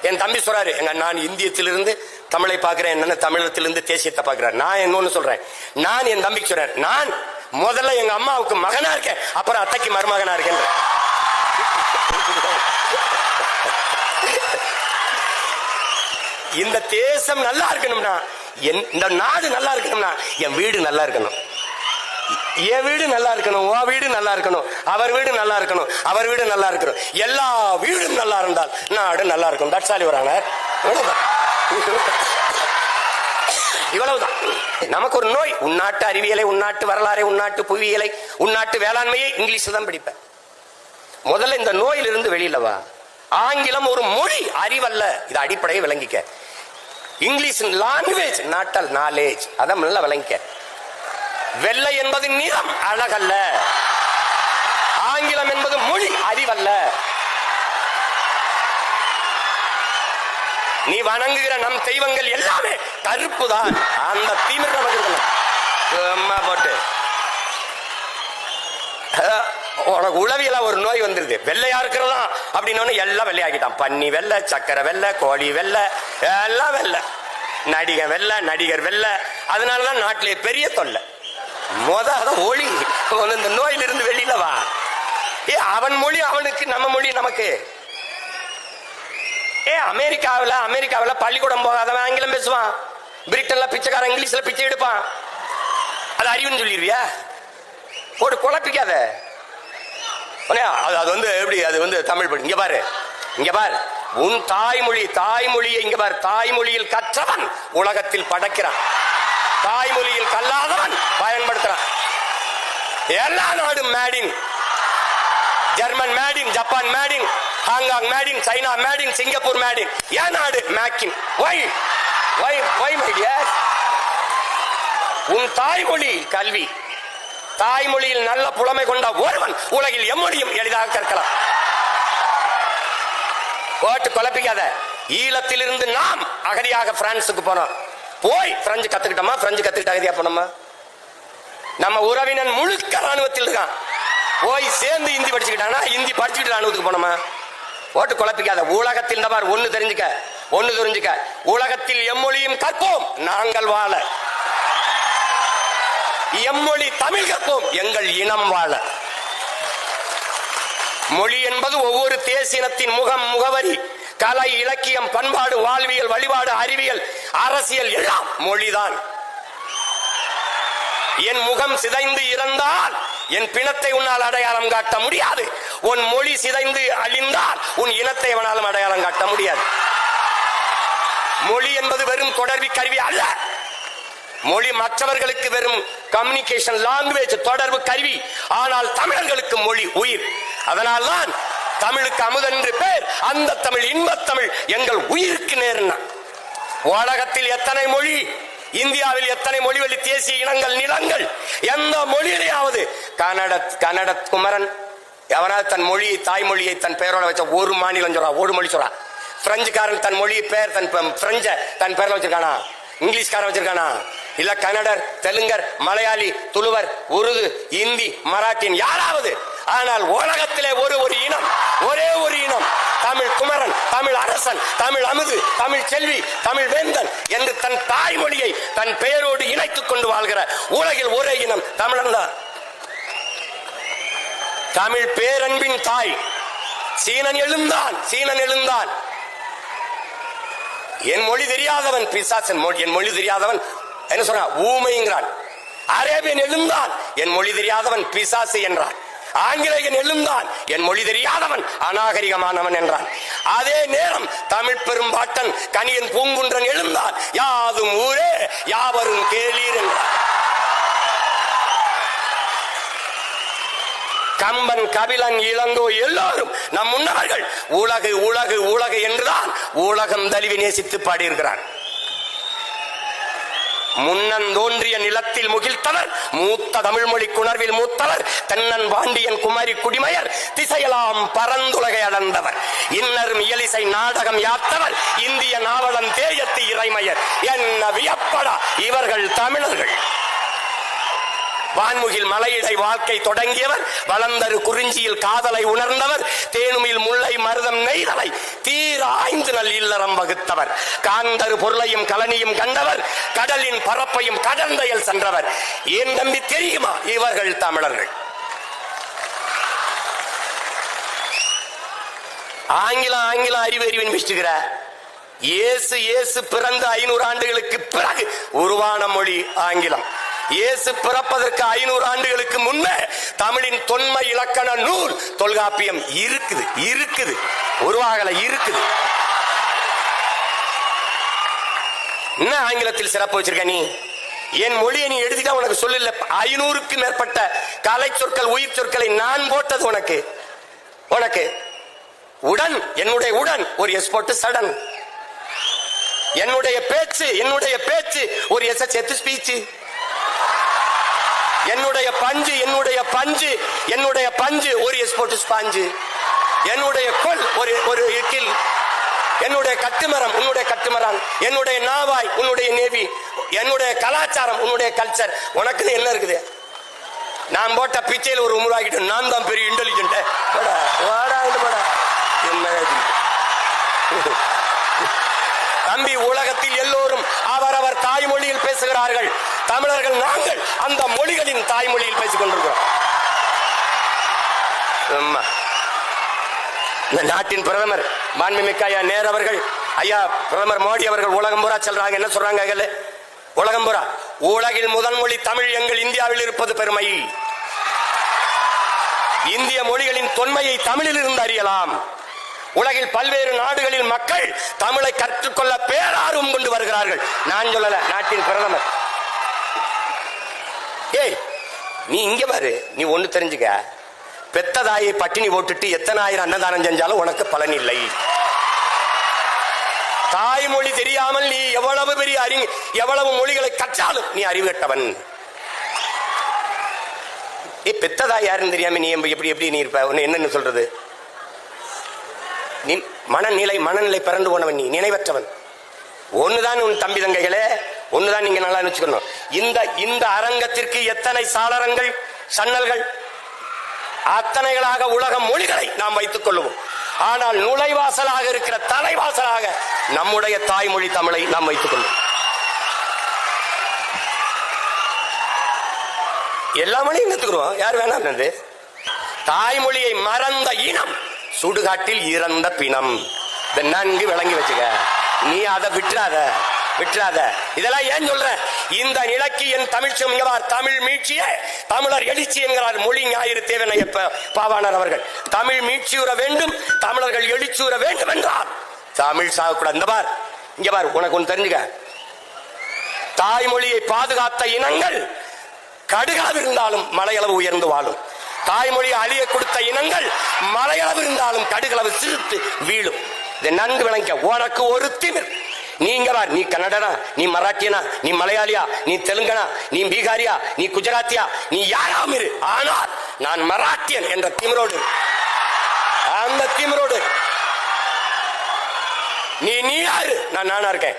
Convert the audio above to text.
என் தம்பி சொல்றாரு, எங்க நான் இந்தியத்திலிருந்து தமிழை பார்க்கிறேன், என்னன்னு தமிழத்திலிருந்து தேசியத்தை பார்க்கிறார். நான் இன்னொன்னு சொல்றேன், நான் என் தம்பிக்கு சொல்றேன், நான் முதல்ல எங்க அம்மாவுக்கு மகனா இருக்கேன், அப்புறம் அத்தைக்கு மருமகனா இருக்கேன். இந்த தேசம் நல்லா இருக்கணும்னா, இந்த நாடு நல்லா இருக்கணும்னா என் வீடு நல்லா இருக்கணும், என் வீடு நல்லா இருக்கணும், உன் வீடு நல்லா இருக்கணும், அவர் வீடு நல்லா இருக்கணும், அவர் வீடு நல்லா இருக்கணும், எல்லா வீடும் நல்லா இருந்தால் நாடு நல்லா இருக்கும். தட்சாலி வராங்க. இவ்வளவுதான். நமக்கு ஒரு நோய். உள்நாட்டு அறிவியலை, உள்நாட்டு வரலாறை, உள்நாட்டு புவியியலை, உள்நாட்டு வேளாண்மையை இங்கிலீஷ்ல தான் படிப்பேன். முதல்ல இந்த நோயிலிருந்து வெளியில வா. ஆங்கிலம் ஒரு மொழி, அறிவல்ல. இது அடிப்படையை விளங்கிக்க. English language, not knowledge. அதான் நல்லா விளங்கிக்க. வெள்ளை என்பது நிறம், அழகல்ல. ஆங்கிலம் என்பது மொழி, அறிவல்ல. நீ வணங்குகிற நம் தெய்வங்கள் எல்லாமே கருப்பு தான். அந்த திமிர் நமக்கு இருக்கணும். போட்டு உனக்கு உளவியல ஒரு நோய் வந்துருது, வெள்ளையா இருக்கிறதா அப்படின்னு எல்லாம் வெள்ளையாக்கிட்டான். பன்னி வெள்ளை, சக்கரை வெள்ளை, கோழி வெள்ளை, எல்லாம் வெள்ளை. நடிகர் வெள்ளை, நடிகர் வெள்ளை. அதனாலதான் நாட்டிலே பெரிய தொல்லை. ஒளி இந்த நோயிலிருந்து வெளியில வா. அவன் மொழி அவனுக்கு, நம்ம மொழி நமக்கு. அமெரிக்காவில் பள்ளிக்கூடம் போகாதவன் ஆங்கிலம் பேசுவான். பிரிட்டன்ல பிச்சைக்காரன் இங்கிலீஷ்ல பிச்சை எடுப்பான். அது அறிவுன்னு சொல்லிடுவியா? போட்டு குழப்பிக்காத. அது வந்து எப்படி, அது வந்து தமிழ் படி. இங்க பாரு, இங்க பாரு, உன் தாய்மொழியை இங்க பாரு. தாய்மொழியில் கற்றவன் உலகத்தில் படைக்கிறான், தாய்மொழியில் கல்லாதவன் பயன்படுத்துறான். எல்லா நாடும் maiden, German maiden, Japan maiden, Hong Kong maiden, China maiden, Singapore maiden. ஏன் நாடு மேக்கின்? உன் தாய்மொழி கல்வி, தாய்மொழியில் நல்ல புலமை கொண்ட ஒருவன் உலகில் எம்மொழியும் எளிதாக கற்கலாம். போட்டு குழப்பிக்காத. ஈழத்திலிருந்து நாம் அகதியாக பிரான்சுக்கு போனோம். போய் பிரெஞ்சு கத்துக்கிட்டோமா? பிரெஞ்சு கத்துக்கிட்ட அகதியா போனோமா? நம்ம உறவினன் முழுக்க ராணுவத்தில் இருக்கான். போய் சேர்ந்து இந்தி படிச்சுக்கிட்டானா? இந்தி படிச்சுக்கிட்டு ராணுவத்துக்கு போனோமா? போட்டு குழப்பிக்காத. உலகத்தில் ஒன்னு தெரிஞ்சுக்க, உலகத்தில் எம்மொழியும் கற்போம் நாங்கள் வாழ, எம்மொழி தமிழ் கற்போம் எங்கள் இனம் வாழ. மொழி என்பது ஒவ்வொரு தேசியத்தின் முகம், முகவரி, கலை, இலக்கியம், பண்பாடு, வாழ்வியல், வழிபாடு, அறிவியல், அரசியல் எல்லாம் மொழிதான். என் முகம் சிதைந்து இறந்தால் என் பிணத்தை உன்னால் அடையாளம் காட்ட முடியாது. உன் மொழி சிதைந்து அழிந்தால் உன் இனத்தை அவனாலும் அடையாளம் காட்ட முடியாது. மொழி என்பது வெறும் தொடர்பு கருவி அல்ல. மொழி மற்றவர்களுக்கு வெறும் கம்யூனிகேஷன் லாங்குவேஜ், தொடர்பு கருவி. ஆனால் தமிழர்களுக்கு மொழி உயிர். அதனால்தான் தமிழுக்கு அமுதென்று பேர். அந்த தமிழ், இன்பத்தமிழ் எங்கள் உயிருக்கு நேர்னா. உலகத்தில் எத்தனை மொழி, இந்தியாவில் எத்தனை மொழிவழி தேசிய இனங்கள், நிலங்கள், எந்த மொழியிலேயாவது கன்னட குமரன் எவனாவது தன் மொழியை, தாய்மொழியை தன் பெயரோட வச்ச ஒரு மாநிலம் சொல்றா, ஒரு மொழி சொல்றா. பிரெஞ்சுக்காரன் தன் மொழி பெயர், தன் பிரெஞ்ச தன் பெயர்ல வச்சிருக்கானா? இங்கிலீஷ்காரன் வச்சிருக்கானா? இல்ல கன்னடர், தெலுங்கர், மலையாளி, துளுவர், உருது, இந்தி, மராட்டின் யாராவது? ஆனால் உலகத்திலே ஒரு இனம், ஒரே ஒரு இனம், தமிழ் குமரன், தமிழ் அரசன், தமிழ் அமுது, தமிழ் செல்வி, தமிழ் வேந்தன் என்று தன் தாய்மொழியை தன் பெயரோடு இணைத்துக் கொண்டு வாழ்கிற உலகில் ஒரே இனம் தமிழன் தான். தமிழ் பேரன்பின் தாய். சீனன் எழுந்தான். என் மொழி தெரியாதவன் பிசாசன். என் மொழி தெரியாதவன் என்ன சொல்றான்? ஊமைங்கிறான். அரேபியன் எழுந்தான், என் மொழி தெரியாதவன் பிசாசு என்றான். ஆங்கிலேயன் எழுந்தான், என் மொழி தெரியாதவன் அநாகரிகமானவன் என்றான். அதே நேரம் தமிழ் பெரும்பாட்டன் கணியன் பூங்குன்றன் எழுந்தான், யாதும் ஊரே யாவரும் கேளீர் என்றான். கம்பன், கபிலன், இளங்கோ எல்லோரும் நம் முன்னவர்கள் உலகு உலகு உலகு என்றுதான் உலகம் தழுவி நேசித்து பாடியிருக்கிறார். முன்னன் தோன்றிய நிலத்தில் முகிழ்த்தவர், மூத்த தமிழ் மொழி குணர்வில் மூத்தவர், தென்னன் பாண்டியன் குமரி குடிமையர், திசையெல்லாம் பரந்துலகை அடர்ந்தவர், இன்னரும் இயலிசை நாடகம் யாத்தவர், இந்திய நாவலன் தேயத்து இறைமையர். என்ன வியப்படா இவர்கள் தமிழர்கள். வான்முகில் மலையிடை வாழ்க்கை தொடங்கியவர், வளர்ந்தரு குறிஞ்சியில் காதலை உணர்ந்தவர், தேனுமில் முல்லை மருதம் நெய்தலை தீராய்ந்து நல் இல்லறம் வகுத்தவர், காந்தரு பொருளையும் கலனியும் கண்டவர், கடலின் பரப்பையும் கடந்தையில் சென்றவர். ஏன் நம்பி தெரியுமா? இவர்கள் தமிழர்கள். ஆங்கிலம் அறிவு பேசுகிற இயேசு பிறந்த 500 ஆண்டுகளுக்கு பிறகு உருவான மொழி ஆங்கிலம். இயேசு பிறப்பதற்கு 500 ஆண்டுகளுக்கு முன்னே தமிழின் தொன்மை இலக்கண நூல் தொல்காப்பியம் இருக்குது உருவாகல இருக்குது. என்ன ஆங்கிலத்தில் சிறப்பு வச்சிருக்க நீ? என் மொழியை நீ எழுதிட்டா உனக்கு சொல்லல. 500க்கும் மேற்பட்ட கலை சொற்கள் உயிர் சொற்களை நான் போட்டது உனக்கு. உடன், என்னுடைய உடன் ஒரு எஸ் போட்டு சடன். என்னுடைய பேச்சு ஒரு எஸ் சேர்த்து ஸ்பீச். என்னுடைய பஞ்சு ஒரு எஸ் போட்டு ஸ்பாஞ்சு. என்னுடைய கொல் ஒரு கில். என்னுடைய கட்டுமரம் உன்னுடைய கட்டுமரம். என்னுடைய நாவாய் உன்னுடைய நேவி. என்னுடைய கலாச்சாரம் உன்னுடைய கல்ச்சர். உனக்குன்னு என்ன இருக்குது? நான் போட்ட பிச்சையில் ஒரு உருவாக்கிட்டு நான் தான் பெரிய இன்டெலிஜென்ட். தம்பி, உலகத்தில் எல்லோரும் அவரவர் தாய்மொழியில் பேசுகிறார்கள். தமிழர்கள் நாங்கள் அந்த மொழிகளின் தாய்மொழியில் பேசிக் கொண்டிருக்கிறோம். இந்த நாட்டின் பிரதமர் மாண்புமிக்க ஐயா நேரு அவர்கள், ஐயா பிரதமர் மோடி அவர்கள் உலகம் பூரா செல்றாங்க. என்ன சொல்றாங்க? உலகம் பூரா உலகில் முதல் மொழி தமிழ் எங்கள் இந்தியாவில் இருப்பது பெருமை. இந்திய மொழிகளின் தொன்மையை தமிழில் இருந்து அறியலாம். உலகில் பல்வேறு நாடுகளில் மக்கள் தமிழை கற்றுக்கொள்ள பேரார்வம் கொண்டு வருகிறார்கள். நான் சொல்லல, நாட்டின் பிரதமர். ஏய், நீ இங்க பாரு, நீ ஒண்ணு தெரிஞ்சுக்க. பெத்த தாயை பட்டினி போட்டுட்டு எத்தனை ஆயிரம் அன்னதானம் செஞ்சாலும் உனக்கு பலன் இல்லை. தாய்மொழி தெரியாமல் நீ எவ்வளவு பெரிய எவ்வளவு மொழிகளை கற்றாலும் நீ அறிவு கட்டவன். பெத்த தாய் யாருன்னு தெரியாம நீ எப்படி நீ இருப்ப? என்னன்னு சொல்றது? நீ மனநிலை பிறந்து போனவன், நீ நினைவற்றவன். ஒண்ணுதான் உன் தம்பி தங்கைகளே, ஒண்ணுதான் நீங்க நல்லா நினைச்சுக்கணும். இந்த அரங்கத்திற்கு எத்தனை சாளரங்கள் சன்னல்கள், அத்தனைகளாக உலக மொழிகளை நாம் வைத்துக் கொள்ளுவோம். ஆனால் நுழைவாசலாக இருக்கிற தலைவாசலாக நம்முடைய தாய்மொழி தமிழை நாம் வைத்துக் கொள்வோம். எல்லா மொழியும் கத்துக்கிறோம், யார் வேணாம். தாய்மொழியை மறந்த இனம் சுடுகாட்டில் இறந்த பிணம். நன்கு விளங்கி வச்சுக்க. நீ அதை விட்டுறாத. இதெல்லாம் ஏன் சொல்ற? இந்த நிலைக்கு என் தமிழ் மீட்சியே தமிழர் எழுச்சி என்கிறார் மொழி ஞாயிறு தேவனை பாவாணர் அவர்கள். தமிழ் மீட்சியுற வேண்டும், தமிழர்கள் எழுச்சியுற வேண்டும் என்றார். தமிழ் சாகக்கூடாது. இங்க பார், உனக்கு ஒன்று தெரிஞ்சுக்க. தாய்மொழியை பாதுகாத்த இனங்கள் கடுகாது இருந்தாலும் மலையளவு உயர்ந்து வாழும். தாய்மொழியை அழிய கொடுத்த இனங்கள் மலையளவு இருந்தாலும் கடுகளவு சிரித்து வீழும். இதை நன்கு விளங்க. உனக்கு ஒரு திமிர். நீங்க பார், நீ கன்னடனா, நீ மராட்டியனா, நீ மலையாளியா, நீ தெலுங்கனா, நீ பீகாரியா, நீ குஜராத்தியா, நீ யாராம் இரு. ஆனால் நான் மராட்டியன் என்ற திமிரோடு, அந்த திமிரோடு நீ யாரு? நான் நானா இருக்கேன்.